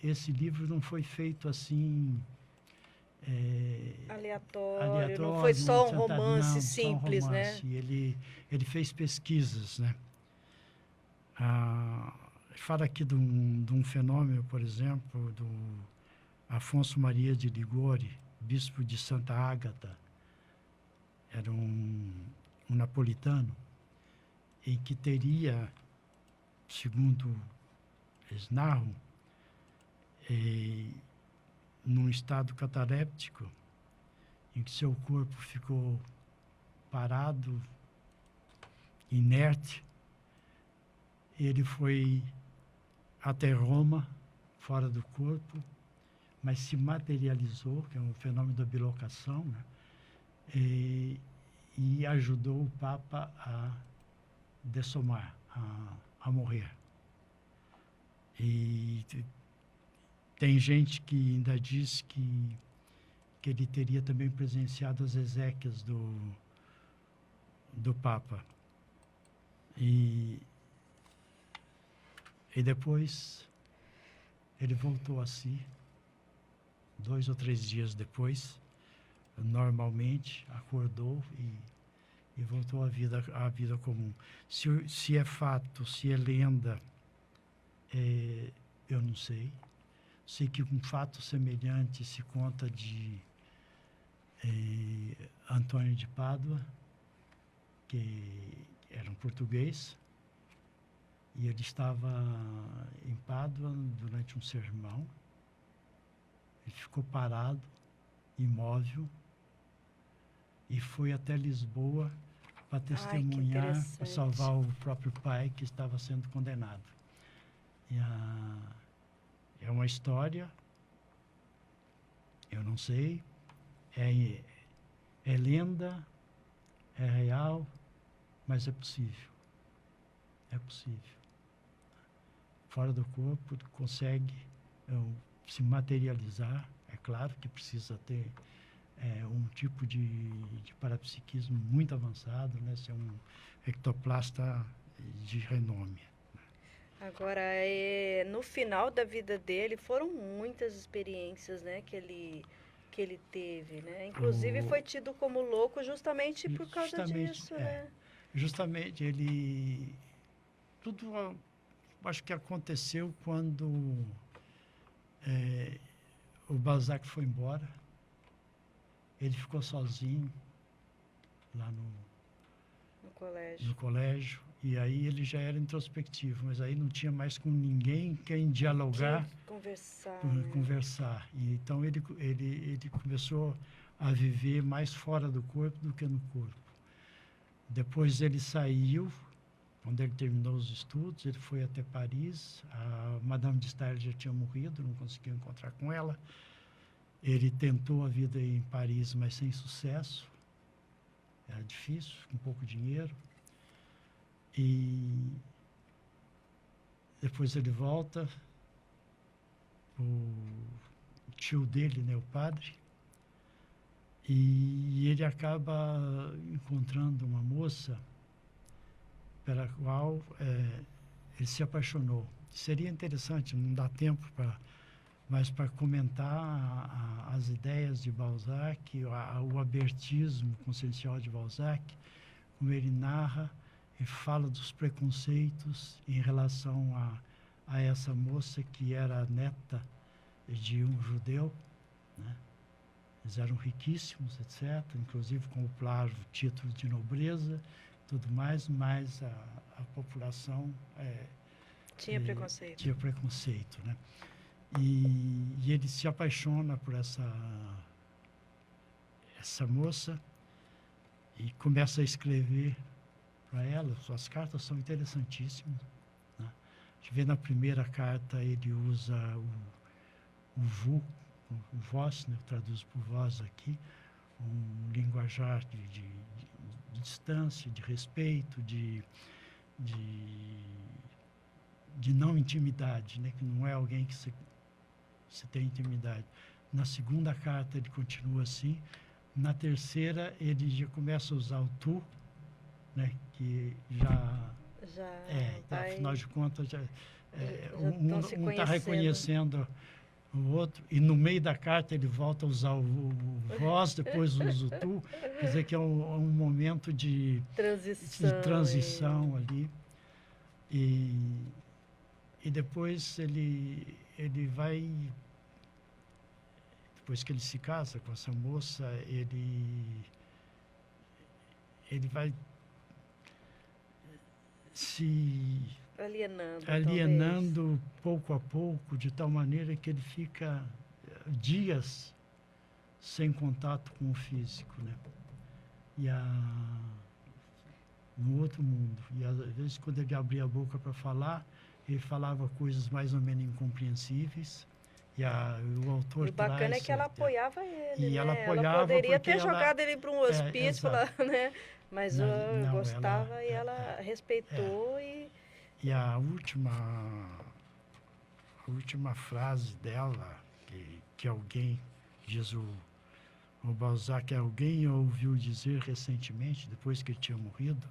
Esse livro não foi feito assim... aleatório, não foi só um romance simples, só um romance. Né? Ele fez pesquisas, né? Fala aqui de um fenômeno, por exemplo, do Afonso Maria de Ligori, bispo de Santa Ágata. Era um napolitano, em que teria, segundo eles narram, num estado cataléptico, em que seu corpo ficou parado, inerte. Ele foi até Roma, fora do corpo, mas se materializou, que é um fenômeno da bilocação, né? E ajudou o Papa a dessomar, a morrer. E tem gente que ainda diz que ele teria também presenciado as exéquias do Papa. E depois ele voltou a si, 2 ou 3 dias depois, normalmente, acordou e voltou à vida comum. Se é fato, se é lenda, eu não sei. Sei que um fato semelhante se conta de Antônio de Pádua, que era um português, e ele estava em Pádua durante um sermão. Ele ficou parado, imóvel, e foi até Lisboa para testemunhar, para salvar o próprio pai, que estava sendo condenado. É uma história, eu não sei, é lenda, é real, mas é possível. É possível. Fora do corpo, ele consegue se materializar. É claro que precisa ter um tipo de parapsiquismo muito avançado, né? Ser um ectoplasta de renome. Agora, no final da vida dele, foram muitas experiências, né, que ele teve, né? Inclusive foi tido como louco justamente por causa disso, né? Justamente, tudo acho que aconteceu quando o Balzac foi embora. Ele ficou sozinho lá no colégio. E aí ele já era introspectivo, mas aí não tinha mais com ninguém quem dialogar, conversar. E então ele começou a viver mais fora do corpo do que no corpo. Depois ele saiu, quando ele terminou os estudos, ele foi até Paris. A Madame de Staël já tinha morrido, não conseguiu encontrar com ela. Ele tentou a vida em Paris, mas sem sucesso. Era difícil, com pouco dinheiro. E depois ele volta, o tio dele, né, o padre, e ele acaba encontrando uma moça pela qual ele se apaixonou. Seria interessante, não dá tempo mas para comentar as ideias de Balzac, o abertismo consciencial de Balzac, como ele narra e fala dos preconceitos em relação a essa moça que era neta de um judeu, né? Eles eram riquíssimos, etc., inclusive compraram o título de nobreza, tudo mais, mas a população tinha preconceito. Tinha preconceito, né? E ele se apaixona por essa moça e começa a escrever para ela. Suas cartas são interessantíssimas, né? A gente vê na primeira carta, ele usa o vós, né? Eu traduzo por vós aqui, um linguajar de distância, de respeito, de não intimidade, né? Que não é alguém que você tem intimidade. Na segunda carta ele continua assim. Na terceira ele já começa a usar o tu, né? Que afinal de contas um está reconhecendo o outro, e no meio da carta ele volta a usar o vós, depois usa o tu, quer dizer que é um momento de transição ali. E depois ele vai, depois que ele se casa com essa moça, ele vai se alienando pouco a pouco, de tal maneira que ele fica dias sem contato com o físico, né? No outro mundo. E às vezes, quando ele abria a boca para falar, ele falava coisas mais ou menos incompreensíveis. O autor e o bacana é que ela apoiava ele, né? Ela apoiava, ela poderia ter jogado ele para um hospício, né? Mas não, gostava e ela respeitou. E a última frase dela, que alguém, diz o Balzac, alguém ouviu dizer recentemente, depois que ele tinha morrido: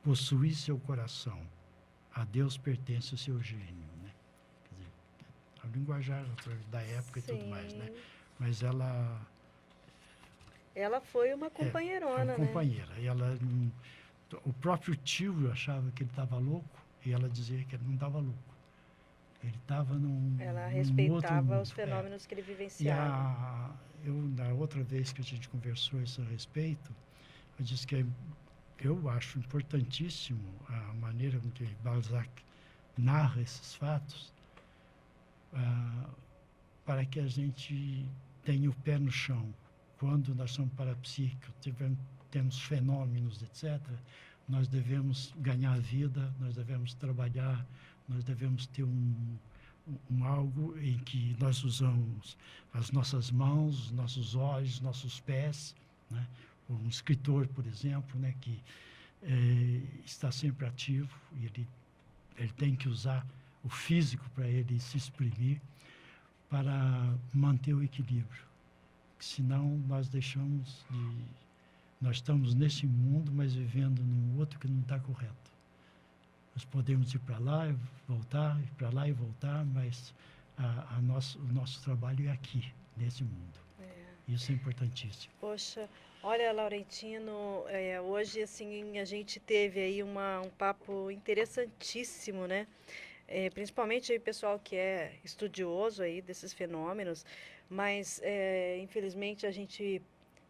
possuir seu coração, a Deus pertence o seu gênio, né? Quer dizer, a linguajar da época. Sim. E tudo mais, né? Mas ela foi uma companheirona, né? Uma companheira. E o próprio tio achava que ele estava louco, e ela dizia que ele não estava louco. Ele estava Ela respeitava os fenômenos que ele vivenciava. Na outra vez que a gente conversou isso a respeito, eu disse que eu acho importantíssimo a maneira com que Balzac narra esses fatos, para que a gente tenha o pé no chão. Quando nós somos parapsíquicos, temos fenômenos, etc., nós devemos ganhar vida, nós devemos trabalhar, nós devemos ter algo em que nós usamos as nossas mãos, nossos olhos, nossos pés, né? Um escritor, por exemplo, né, que está sempre ativo, e ele tem que usar o físico para ele se exprimir, para manter o equilíbrio. Senão nós nós estamos nesse mundo, mas vivendo num outro que não está correto. Nós podemos ir para lá e voltar, ir para lá e voltar, mas o nosso trabalho é aqui, nesse mundo. Isso é importantíssimo. Poxa, olha, Laurentino, hoje assim, a gente teve aí um papo interessantíssimo, né? Principalmente aí o pessoal que é estudioso aí desses fenômenos, mas infelizmente a gente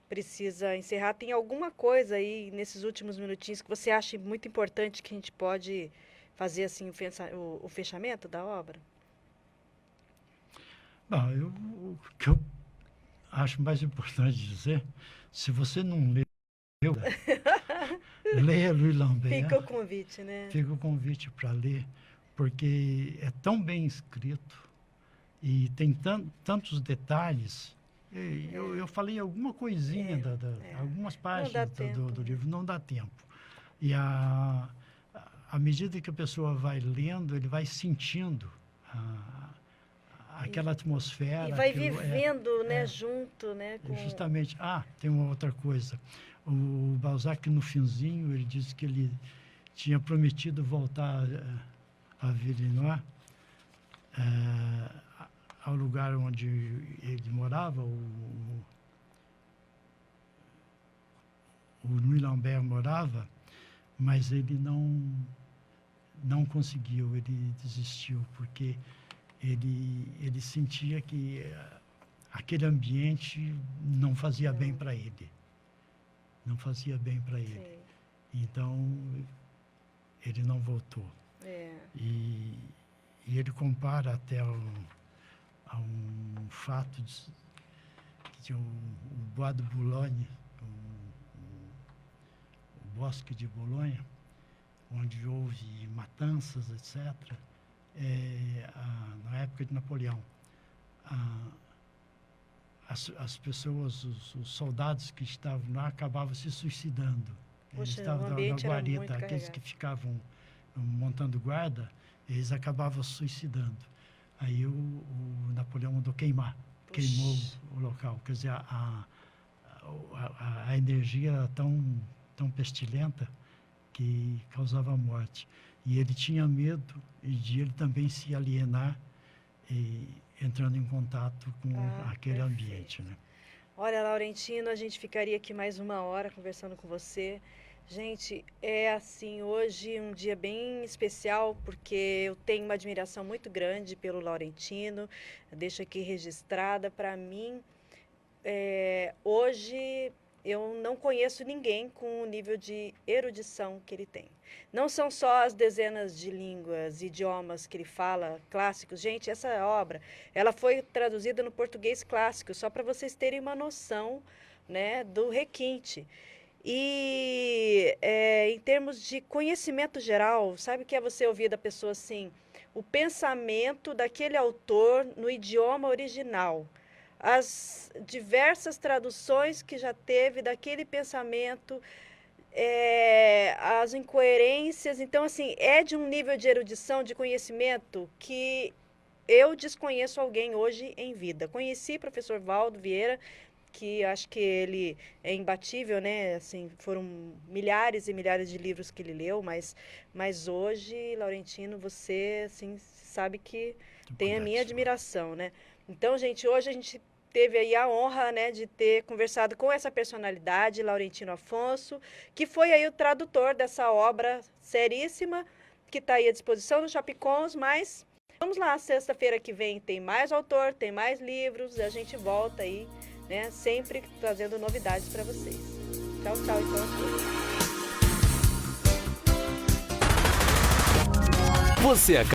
precisa encerrar. Tem alguma coisa aí nesses últimos minutinhos que você acha muito importante que a gente pode fazer assim o fechamento da obra? Bom, o que eu acho mais importante dizer, se você não leu, leia Louis Lambert. Fica o convite, né? Fica o convite para ler, porque é tão bem escrito e tem tantos detalhes. Eu falei alguma coisinha, algumas páginas do livro, não dá tempo. E à medida que a pessoa vai lendo, ele vai sentindo aquela atmosfera. E vai vivendo, né, junto, né? Justamente. Tem uma outra coisa. O Balzac, no finzinho, ele disse que ele tinha prometido voltar a Villeneuve, ao lugar onde ele morava, o Louis Lambert morava, mas ele não conseguiu, ele desistiu, porque ele sentia que aquele ambiente não fazia bem para ele. Não fazia bem para ele. Sim. Então, ele não voltou. E ele compara até a um fato que tinha o Bois de Boulogne, o Bosque de Bolonha, onde houve matanças, etc., na época de Napoleão. As pessoas, os soldados que estavam lá, acabavam se suicidando. Eles Poxa, estavam o na ambiente era muito guarita, aqueles carregado. que ficavam montando guarda, eles acabavam se suicidando. Aí o Napoleão mandou queimar, queimou o local. Quer dizer, a energia era tão pestilenta que causava morte. E ele tinha medo de ele também se alienar e entrando em contato com aquele ambiente, né? Olha, Laurentino, a gente ficaria aqui mais 1 hora conversando com você. Gente, é assim, hoje um dia bem especial, porque eu tenho uma admiração muito grande pelo Laurentino, deixo aqui registrada. Para mim, hoje eu não conheço ninguém com o nível de erudição que ele tem. Não são só as dezenas de línguas, idiomas que ele fala, clássicos. Gente, essa obra, ela foi traduzida no português clássico, só para vocês terem uma noção, né, do requinte. E em termos de conhecimento geral, sabe o que é você ouvir da pessoa assim? O pensamento daquele autor no idioma original. As diversas traduções que já teve daquele pensamento, as incoerências. Então, assim, é de um nível de erudição, de conhecimento, que eu desconheço alguém hoje em vida. Conheci o professor Valdo Vieira, que acho que ele é imbatível, né? Assim, foram milhares e milhares de livros que ele leu, mas hoje, Laurentino, você assim, sabe que tem a minha admiração, né? Então, gente, hoje a gente teve aí a honra, né, de ter conversado com essa personalidade, Laurentino Afonso, que foi aí o tradutor dessa obra seríssima, que está aí à disposição no Shopicons, mas vamos lá, sexta-feira que vem tem mais autor, tem mais livros, a gente volta aí, né, sempre trazendo novidades para vocês. Tchau, tchau, então. Você